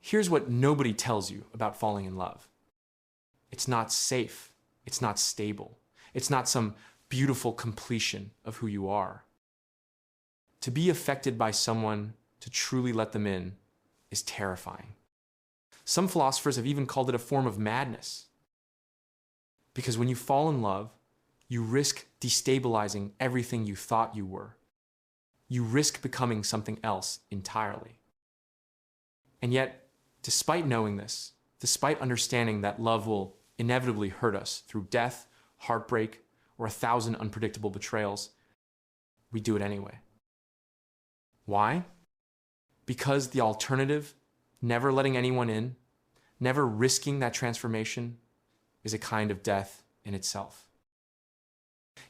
Here's what nobody tells you about falling in love. It's not safe. It's not stable. It's not some beautiful completion of who you are. To be affected by someone, to truly let them in, is terrifying. Some philosophers have even called it a form of madness. Because when you fall in love, you risk destabilizing everything you thought you were. You risk becoming something else entirely. And yet, despite knowing this, despite understanding that love will inevitably hurt us through death, heartbreak, or 1,000 unpredictable betrayals, we do it anyway. Why? Because the alternative, never letting anyone in, never risking that transformation, is a kind of death in itself.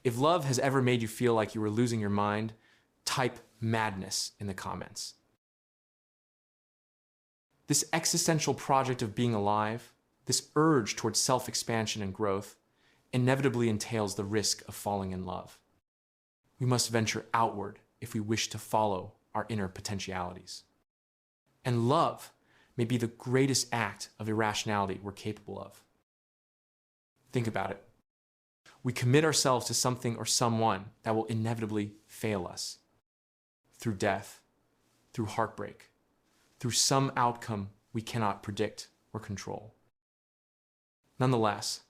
If love has ever made you feel like you were losing your mind, type madness in the comments. This existential project of being alive, this urge towards self-expansion and growth, inevitably entails the risk of falling in love. We must venture outward if we wish to follow our inner potentialities. And love may be the greatest act of irrationality we're capable of. Think about it. We commit ourselves to something or someone that will inevitably fail us. Through death, through heartbreak, through some outcome we cannot predict or control. Nonetheless,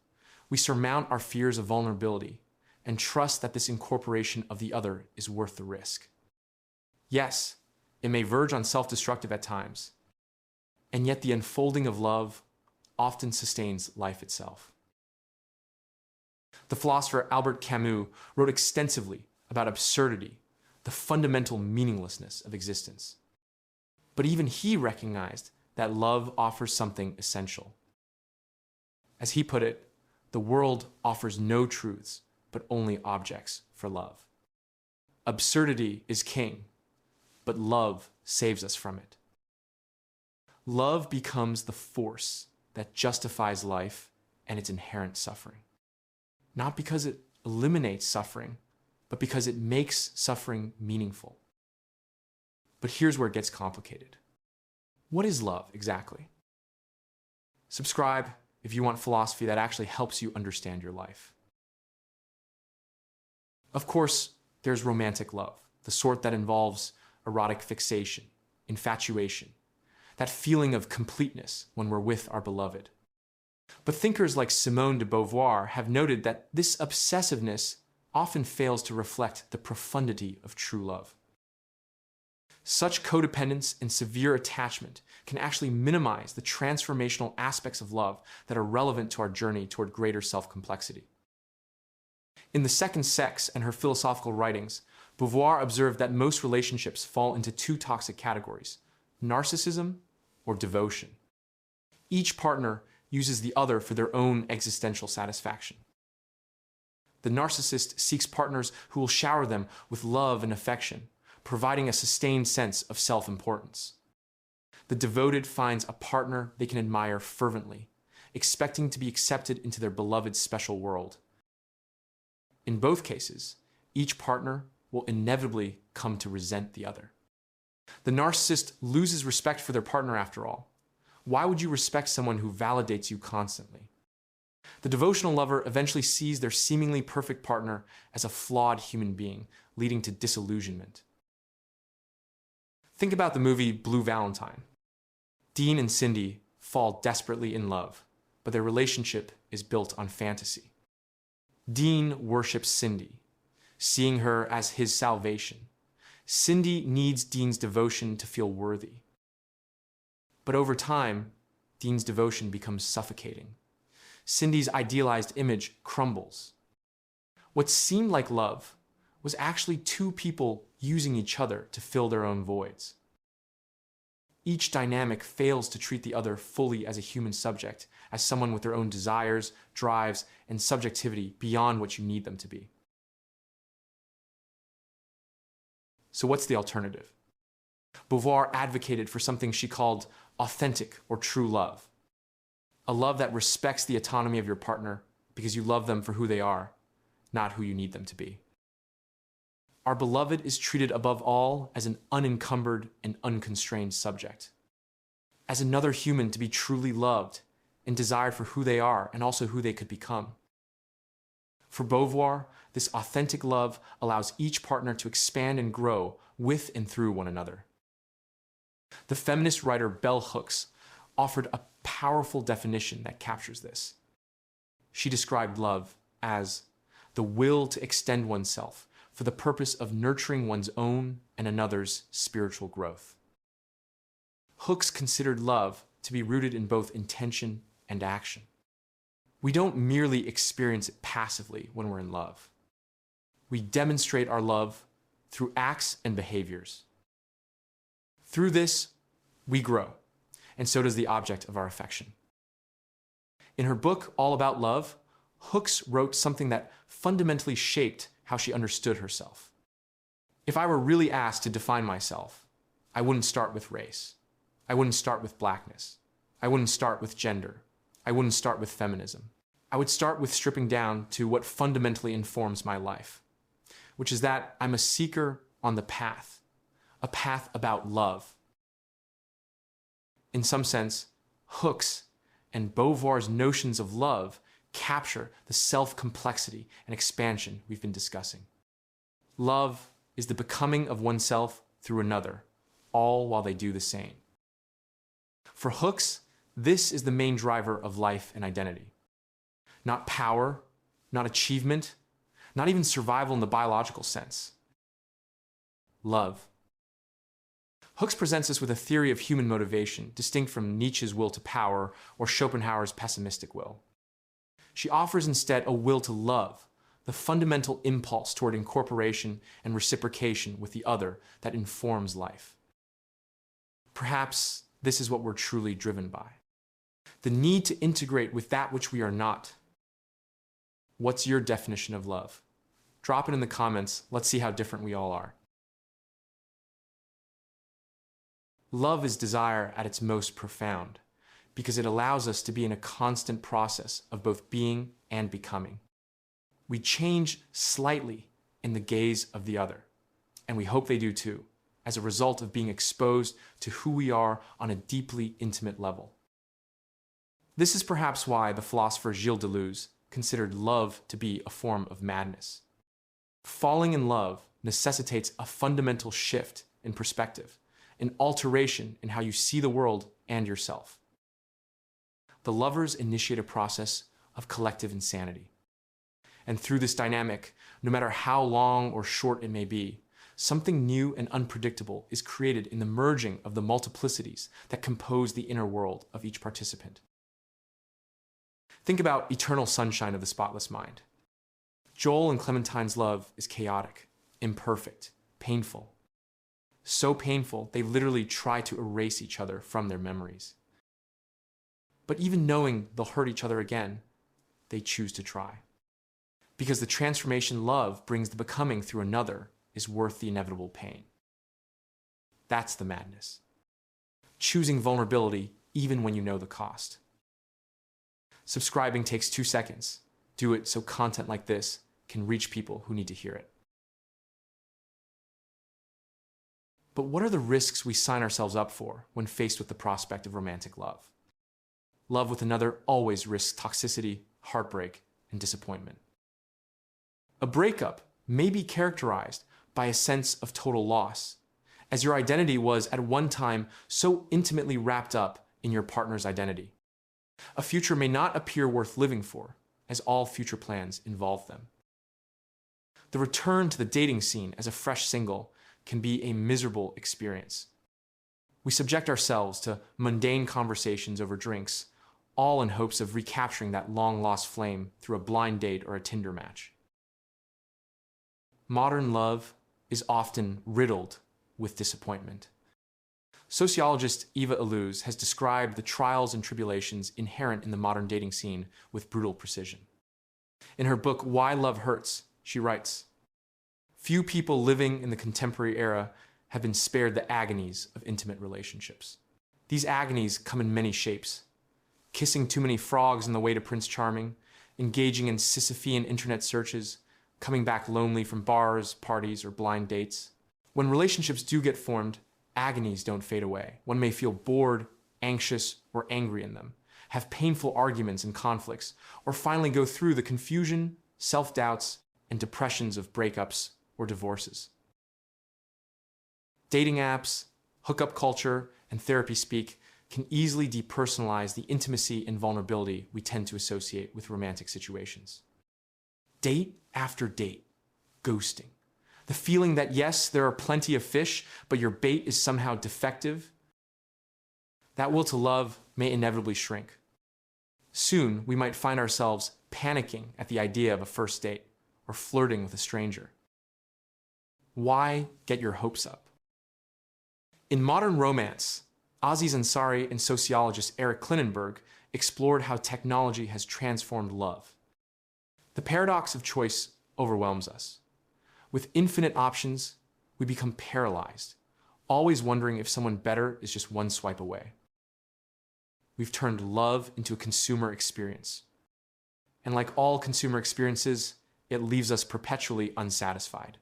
we surmount our fears of vulnerability and trust that this incorporation of the other is worth the risk. Yes, it may verge on self-destructive at times, and yet the unfolding of love often sustains life itself. The philosopher Albert Camus wrote extensively about absurdity, the fundamental meaninglessness of existence. But even he recognized that love offers something essential. As he put it, the world offers no truths, but only objects for love. Absurdity is king, but love saves us from it. Love becomes the force that justifies life and its inherent suffering. Not because it eliminates suffering, but because it makes suffering meaningful. But here's where it gets complicated. What is love exactly? Subscribe if you want philosophy that actually helps you understand your life. Of course, there's romantic love, the sort that involves erotic fixation, infatuation, that feeling of completeness when we're with our beloved. But thinkers like Simone de Beauvoir have noted that this obsessiveness often fails to reflect the profundity of true love. Such codependence and severe attachment can actually minimize the transformational aspects of love that are relevant to our journey toward greater self-complexity. In The Second Sex and her philosophical writings, Beauvoir observed that most relationships fall into two toxic categories: narcissism or devotion. Each partner uses the other for their own existential satisfaction. The narcissist seeks partners who will shower them with love and affection, providing a sustained sense of self-importance. The devoted finds a partner they can admire fervently, expecting to be accepted into their beloved's special world. In both cases, each partner will inevitably come to resent the other. The narcissist loses respect for their partner after all. Why would you respect someone who validates you constantly? The devotional lover eventually sees their seemingly perfect partner as a flawed human being, leading to disillusionment. Think about the movie Blue Valentine. Dean and Cindy fall desperately in love, but their relationship is built on fantasy. Dean worships Cindy, seeing her as his salvation. Cindy needs Dean's devotion to feel worthy. But over time, Dean's devotion becomes suffocating. Cindy's idealized image crumbles. What seemed like love was actually two people using each other to fill their own voids. Each dynamic fails to treat the other fully as a human subject, as someone with their own desires, drives, and subjectivity beyond what you need them to be. So what's the alternative? Beauvoir advocated for something she called authentic or true love. A love that respects the autonomy of your partner because you love them for who they are, not who you need them to be. Our beloved is treated above all as an unencumbered and unconstrained subject. as another human to be truly loved and desired for who they are and also who they could become. For Beauvoir, this authentic love allows each partner to expand and grow with and through one another. The feminist writer Bell Hooks offered a powerful definition that captures this. She described love as the will to extend oneself for the purpose of nurturing one's own and another's spiritual growth. Hooks considered love to be rooted in both intention and action. We don't merely experience it passively when we're in love. We demonstrate our love through acts and behaviors. Through this, we grow, and so does the object of our affection. In her book, All About Love, Hooks wrote something that fundamentally shaped how she understood herself. If I were really asked to define myself, I wouldn't start with race. I wouldn't start with blackness. I wouldn't start with gender. I wouldn't start with feminism. I would start with stripping down to what fundamentally informs my life, which is that I'm a seeker on the path, a path about love. In some sense, Hooks and Beauvoir's notions of love capture the self-complexity and expansion we've been discussing. Love is the becoming of oneself through another, all while they do the same. For Hooks, this is the main driver of life and identity. Not power, not achievement, not even survival in the biological sense. Love. Hooks presents us with a theory of human motivation, distinct from Nietzsche's will to power or Schopenhauer's pessimistic will. She offers instead a will to love, the fundamental impulse toward incorporation and reciprocation with the other that informs life. Perhaps this is what we're truly driven by. The need to integrate with that which we are not. What's your definition of love? Drop it in the comments. Let's see how different we all are. Love is desire at its most profound because it allows us to be in a constant process of both being and becoming. We change slightly in the gaze of the other, and we hope they do too, as a result of being exposed to who we are on a deeply intimate level. This is perhaps why the philosopher Gilles Deleuze considered love to be a form of madness. Falling in love necessitates a fundamental shift in perspective, an alteration in how you see the world and yourself. The lovers initiate a process of collective insanity. And through this dynamic, no matter how long or short it may be, something new and unpredictable is created in the merging of the multiplicities that compose the inner world of each participant. Think about Eternal Sunshine of the Spotless Mind. Joel and Clementine's love is chaotic, imperfect, painful. So painful, they literally try to erase each other from their memories. But even knowing they'll hurt each other again, they choose to try. Because the transformation love brings the becoming through another is worth the inevitable pain. That's the madness. Choosing vulnerability even when you know the cost. Subscribing takes 2 seconds. Do it so content like this can reach people who need to hear it. But what are the risks we sign ourselves up for when faced with the prospect of romantic love? Love with another always risks toxicity, heartbreak, and disappointment. A breakup may be characterized by a sense of total loss, as your identity was at one time so intimately wrapped up in your partner's identity. A future may not appear worth living for, as all future plans involve them. The return to the dating scene as a fresh single can be a miserable experience. We subject ourselves to mundane conversations over drinks, all in hopes of recapturing that long-lost flame through a blind date or a Tinder match. Modern love is often riddled with disappointment. Sociologist Eva Illouz has described the trials and tribulations inherent in the modern dating scene with brutal precision. In her book, Why Love Hurts, she writes, "Few people living in the contemporary era have been spared the agonies of intimate relationships. These agonies come in many shapes. Kissing too many frogs on the way to Prince Charming, engaging in Sisyphean internet searches, coming back lonely from bars, parties, or blind dates. When relationships do get formed, agonies don't fade away. One may feel bored, anxious, or angry in them, have painful arguments and conflicts, or finally go through the confusion, self-doubts, and depressions of breakups or divorces. Dating apps, hookup culture, and therapy speak can easily depersonalize the intimacy and vulnerability we tend to associate with romantic situations. Date after date, ghosting. The feeling that yes, there are plenty of fish, but your bait is somehow defective. That will to love may inevitably shrink. Soon, we might find ourselves panicking at the idea of a first date or flirting with a stranger. Why get your hopes up? In modern romance, Aziz Ansari and sociologist Erich Fromm explored how technology has transformed love. The paradox of choice overwhelms us. With infinite options, we become paralyzed, always wondering if someone better is just one swipe away. We've turned love into a consumer experience. And like all consumer experiences, it leaves us perpetually unsatisfied.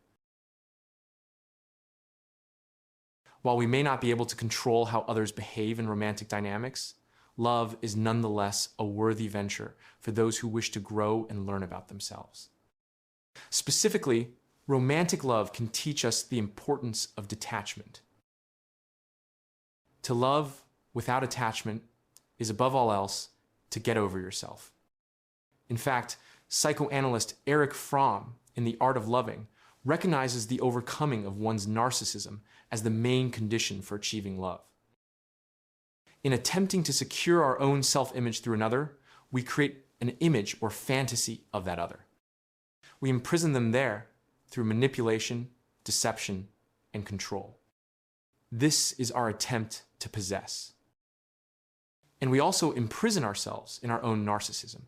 While we may not be able to control how others behave in romantic dynamics, love is nonetheless a worthy venture for those who wish to grow and learn about themselves. Specifically, romantic love can teach us the importance of detachment. To love without attachment is above all else to get over yourself. In fact, psychoanalyst Erich Fromm, in The Art of Loving, recognizes the overcoming of one's narcissism as the main condition for achieving love. In attempting to secure our own self-image through another, we create an image or fantasy of that other. We imprison them there through manipulation, deception, and control. This is our attempt to possess. And we also imprison ourselves in our own narcissism.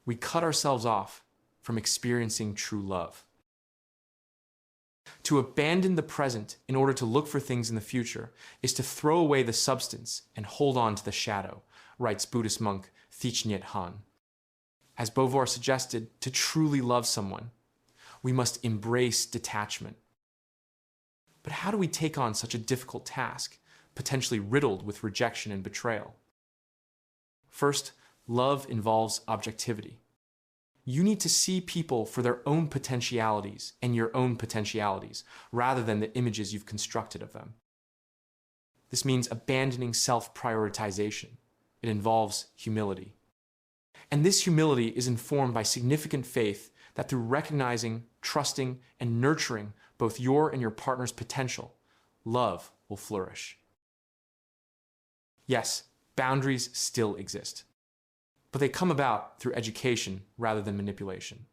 We cut ourselves off from experiencing true love. To abandon the present in order to look for things in the future is to throw away the substance and hold on to the shadow, writes Buddhist monk Thich Nhat Hanh. As Beauvoir suggested, to truly love someone, we must embrace detachment. But how do we take on such a difficult task, potentially riddled with rejection and betrayal? First, love involves objectivity. You need to see people for their own potentialities and your own potentialities, rather than the images you've constructed of them. This means abandoning self-prioritization. It involves humility. And this humility is informed by significant faith that through recognizing, trusting, and nurturing both your and your partner's potential, love will flourish. Yes, boundaries still exist, but they come about through education rather than manipulation.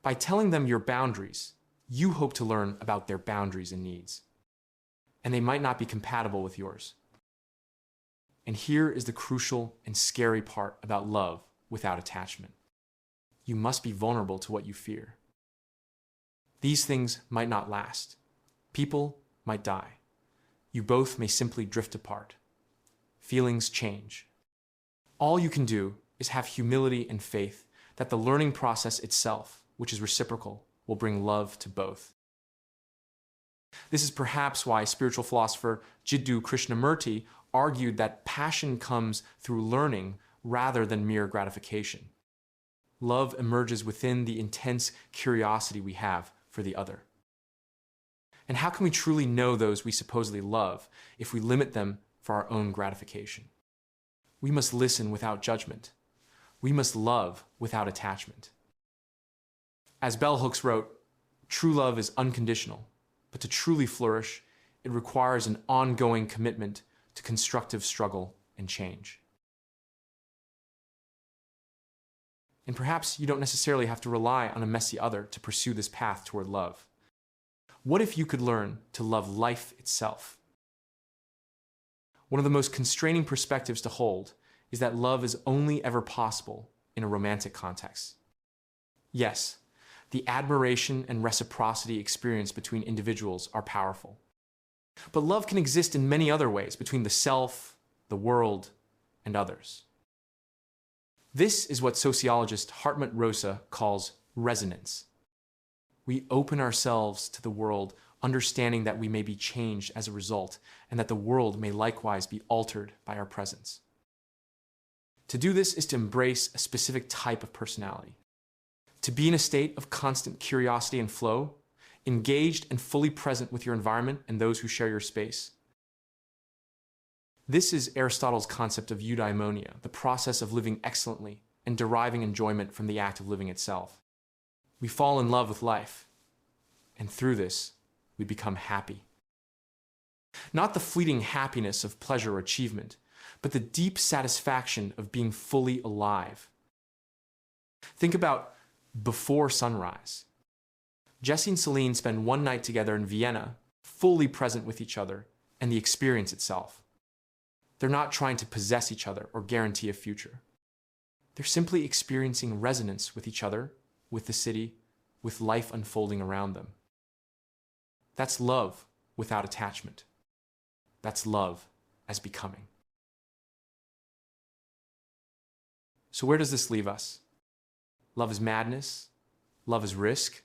By telling them your boundaries, you hope to learn about their boundaries and needs, and they might not be compatible with yours. And here is the crucial and scary part about love without attachment. You must be vulnerable to what you fear. These things might not last. People might die. You both may simply drift apart. Feelings change. All you can do is have humility and faith that the learning process itself, which is reciprocal, will bring love to both. This is perhaps why spiritual philosopher Jiddu Krishnamurti argued that passion comes through learning rather than mere gratification. Love emerges within the intense curiosity we have for the other. And how can we truly know those we supposedly love if we limit them for our own gratification? We must listen without judgment. We must love without attachment. As Bell Hooks wrote, true love is unconditional, but to truly flourish, it requires an ongoing commitment to constructive struggle and change. And perhaps you don't necessarily have to rely on a messy other to pursue this path toward love. What if you could learn to love life itself? One of the most constraining perspectives to hold is that love is only ever possible in a romantic context. Yes, the admiration and reciprocity experienced between individuals are powerful. But love can exist in many other ways between the self, the world, and others. This is what sociologist Hartmut Rosa calls resonance. We open ourselves to the world understanding that we may be changed as a result and that the world may likewise be altered by our presence. To do this is to embrace a specific type of personality. To be in a state of constant curiosity and flow, engaged and fully present with your environment and those who share your space. This is Aristotle's concept of eudaimonia, the process of living excellently and deriving enjoyment from the act of living itself. We fall in love with life, and through this, we become happy. Not the fleeting happiness of pleasure or achievement, but the deep satisfaction of being fully alive. Think about before sunrise. Jesse and Celine spend one night together in Vienna, fully present with each other and the experience itself. They're not trying to possess each other or guarantee a future. They're simply experiencing resonance with each other, with the city, with life unfolding around them. That's love without attachment. That's love as becoming. So where does this leave us? Love is madness. Love is risk.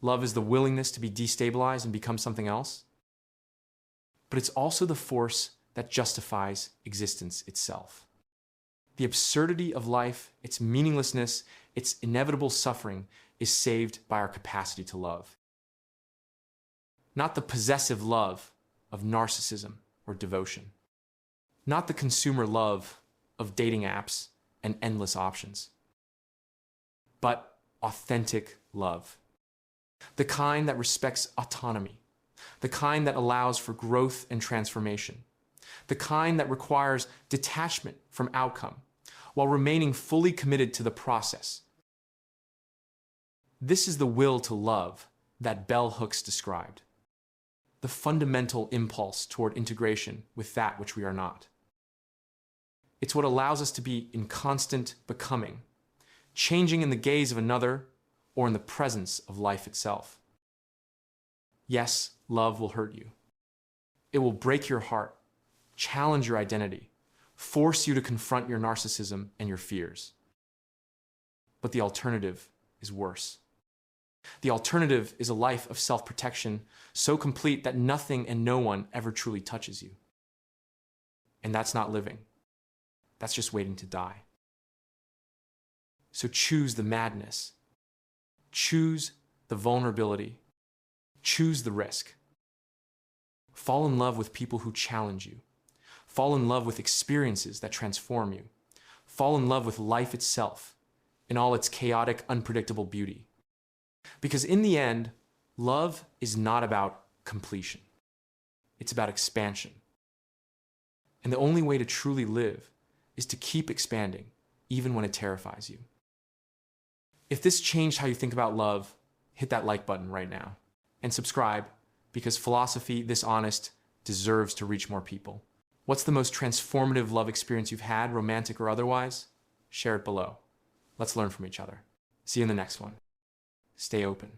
Love is the willingness to be destabilized and become something else. But it's also the force that justifies existence itself. The absurdity of life, its meaninglessness, its inevitable suffering is saved by our capacity to love. Not the possessive love of narcissism or devotion. Not the consumer love of dating apps and endless options. But authentic love. The kind that respects autonomy. The kind that allows for growth and transformation. The kind that requires detachment from outcome while remaining fully committed to the process. This is the will to love that bell hooks described. The fundamental impulse toward integration with that which we are not. It's what allows us to be in constant becoming, changing in the gaze of another or in the presence of life itself. Yes, love will hurt you. It will break your heart, challenge your identity, force you to confront your narcissism and your fears. But the alternative is worse. The alternative is a life of self-protection so complete that nothing and no one ever truly touches you. And that's not living. That's just waiting to die. So choose the madness. Choose the vulnerability. Choose the risk. Fall in love with people who challenge you. Fall in love with experiences that transform you. Fall in love with life itself in all its chaotic, unpredictable beauty. Because in the end, love is not about completion. It's about expansion. And the only way to truly live is to keep expanding, even when it terrifies you. If this changed how you think about love, hit that like button right now. And subscribe, because philosophy this honest deserves to reach more people. What's the most transformative love experience you've had, romantic or otherwise? Share it below. Let's learn from each other. See you in the next one. Stay open.